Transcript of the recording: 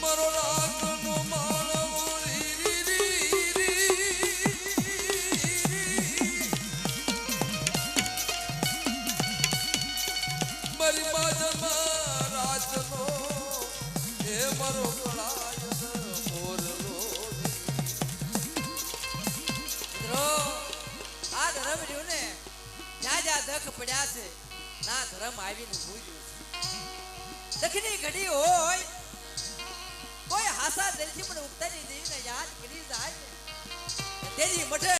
મારો રાતનો માળો મારી બાજમાં રાજનો એ મારો કળાય મોરલો આ ધર્મ રહ્યું ને જ્યાં જ્યાં દખ પડ્યા છે ના ધર્મ આવીને ભૂલ્યું છે દખની ઘડી હોય કોઈ હાસા દિલથી પણ ઉતારી દેવીને યાદ કરી જાય તેની મઠે